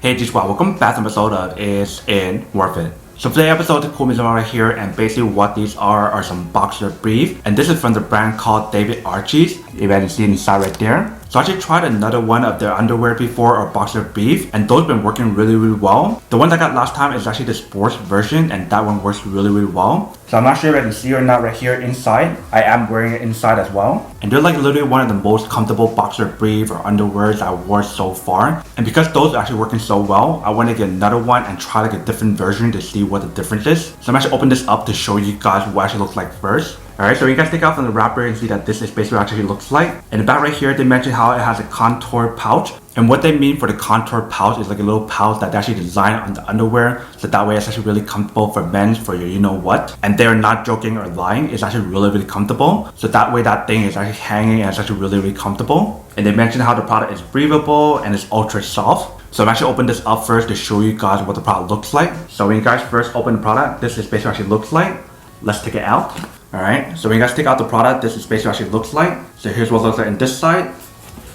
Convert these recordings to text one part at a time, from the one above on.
Hey Joshua, welcome back to an episode of Is It Worth It? So for today's episode, the cool music right here, and basically what these are some boxer briefs, and this is from the brand called ARCHY. You can see inside right there. So I actually tried another one of their underwear before, or boxer brief, and those have been working really well. The one I got last time is actually the sports version, and that one works really well. So I'm not sure if you can see or not right here inside. I am wearing it inside as well. And they're like literally one of the most comfortable boxer brief or underwears I've worn so far. And because those are actually working so well, I want to get another one and try like a different version to see what the difference is. So I'm actually open this up to show you guys what it actually looks like first. Alright, so you guys take out from the wrapper and see that this is basically what it actually looks like. In the back right here, they mention how it has a contour pouch. And what they mean for the contour pouch is like a little pouch that they actually designed on the underwear. So that way it's actually really comfortable for men, for your you know what. And they're not joking or lying. It's actually really comfortable. So that way that thing is actually hanging and it's actually really comfortable. And they mention how the product is breathable and it's ultra soft. So I'm actually open this up first to show you guys what the product looks like. So when you guys first open the product, this is basically what it actually looks like. Let's take it out. Alright, so when you guys take out the product, this is basically what it actually looks like. So here's what it looks like on this side.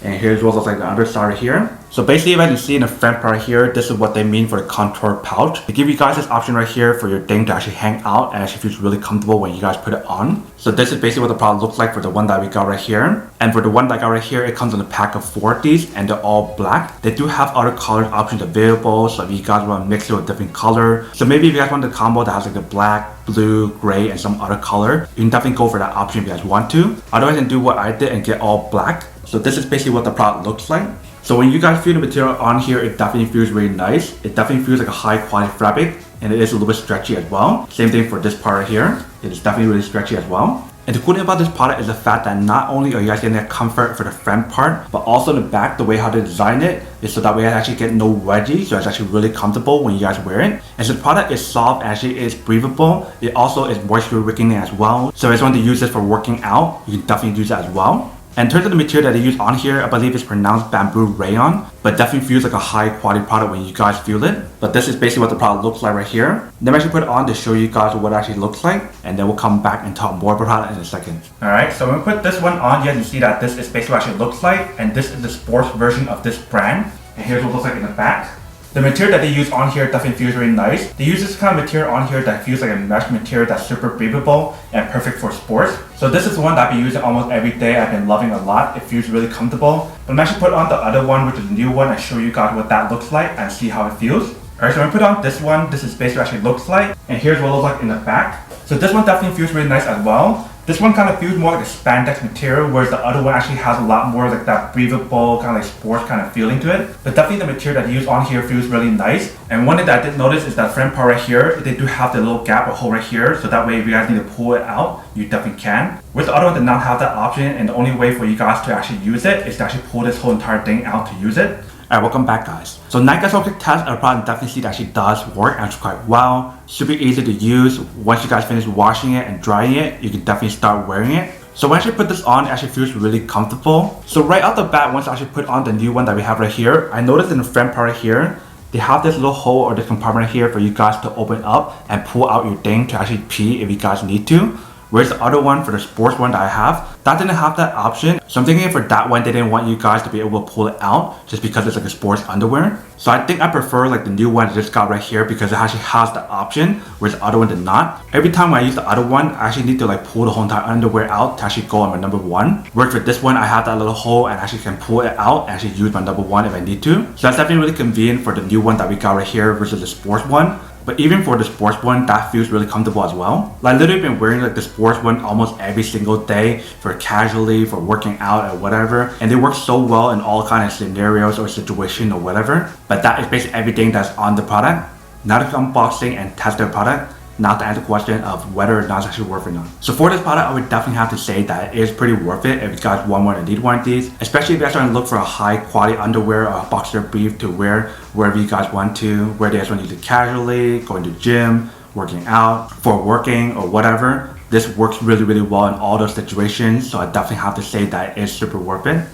And here's what it looks like on the other side right here. So basically, if I can see in the front part here, this is what they mean for the contour pouch. They give you guys this option right here for your thing to actually hang out and actually feels really comfortable when you guys put it on. So this is basically what the product looks like for the one that we got right here. And for the one that I got right here, it comes in a pack of 4 of these and they're all black. They do have other color options available, so if you guys want to mix it with different color. So maybe if you guys want the combo that has like the black, blue, gray, and some other color, you can definitely go for that option if you guys want to. Otherwise, you can do what I did and get all black. So this is basically what the product looks like. So when you guys feel the material on here, it definitely feels really nice. It definitely feels like a high quality fabric, and it is a little bit stretchy as well. Same thing for this part right here. It is definitely really stretchy as well. And the cool thing about this product is the fact that not only are you guys getting that comfort for the front part, but also the back, the way how they design it is so that way you actually get no wedgie, so it's actually really comfortable when you guys wear it. And so the product is soft, actually is breathable. It also is moisture wicking as well. So if you want to use this for working out, you can definitely use that as well. And in terms of the material that they use on here, I believe it's pronounced bamboo rayon, but definitely feels like a high quality product when you guys feel it. But this is basically what the product looks like right here. Then I'm actually put it on to show you guys what it actually looks like, and then we'll come back and talk more about the product in a second. Alright, so when we put this one on, you can see that this is basically what it actually looks like, and this is the sports version of this brand. And here's what it looks like in the back. The material that they use on here definitely feels really nice. They use this kind of material on here that feels like a mesh material that's super breathable and perfect for sports. So this is one that I've been using almost every day. I've been loving a lot. It feels really comfortable. But I'm actually put on the other one, which is the new one, and show you guys what that looks like and see how it feels. Alright, so when I put on this one, this is basically what it actually looks like. And here's what it looks like in the back. So this one definitely feels really nice as well. This one kind of feels more like a spandex material, whereas the other one actually has a lot more like that breathable, kind of like sports kind of feeling to it. But definitely the material that they use on here feels really nice. And one thing that I did notice is that front part right here, they do have the little gap or hole right here, so that way if you guys need to pull it out, you definitely can. Whereas the other one did not have that option, and the only way for you guys to actually use it is to actually pull this whole entire thing out to use it. Alright, welcome back guys. So now you guys will quick test, our product definitely see that actually does work and it's quite well. Super easy to use. Once you guys finish washing it and drying it, you can definitely start wearing it. So when I actually put this on, it actually feels really comfortable. So right out the bat, once I actually put on the new one that we have right here, I noticed in the front part right here, they have this little hole or this compartment right here for you guys to open up and pull out your thing to actually pee if you guys need to. Whereas the other one, for the sports one that I have, that didn't have that option. So I'm thinking for that one, they didn't want you guys to be able to pull it out just because it's like a sports underwear. So I think I prefer like the new one I just got right here because it actually has the option, whereas the other one did not. Every time when I use the other one, I actually need to like pull the whole entire underwear out to actually go on my number one. Whereas for this one, I have that little hole and actually can pull it out and actually use my number one if I need to. So that's definitely really convenient for the new one that we got right here versus the sports one. But even for the sports one, that feels really comfortable as well. Like literally been wearing like the sports one almost every single day for casually, for working out or whatever. And they work so well in all kind of scenarios or situation or whatever. But that is basically everything that's on the product. Now to unboxing and test the product. Now to answer the question of whether or not it's actually worth it or not. So for this product, I would definitely have to say that it is pretty worth it if you guys want one or need one of these. Especially if you guys are trying to look for a high quality underwear or a boxer brief to wear wherever you guys want to. Whether you guys want to use it casually, going to the gym, working out, for working or whatever. This works really well in all those situations. So I definitely have to say that it is super worth it.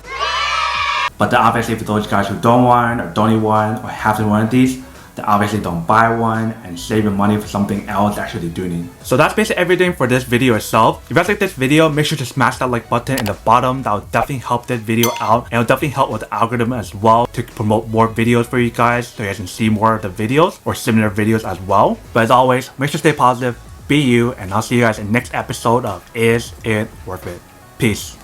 But then obviously for those guys who don't want or don't need one or have one of these, then obviously don't buy one and save your money for something else actually doing it. So that's basically everything for this video itself. If you guys like this video, make sure to smash that like button in the bottom. That will definitely help this video out, and it will definitely help with the algorithm as well to promote more videos for you guys so you guys can see more of the videos or similar videos as well. But as always, make sure to stay positive, be you, and I'll see you guys in the next episode of Is It Worth It? Peace.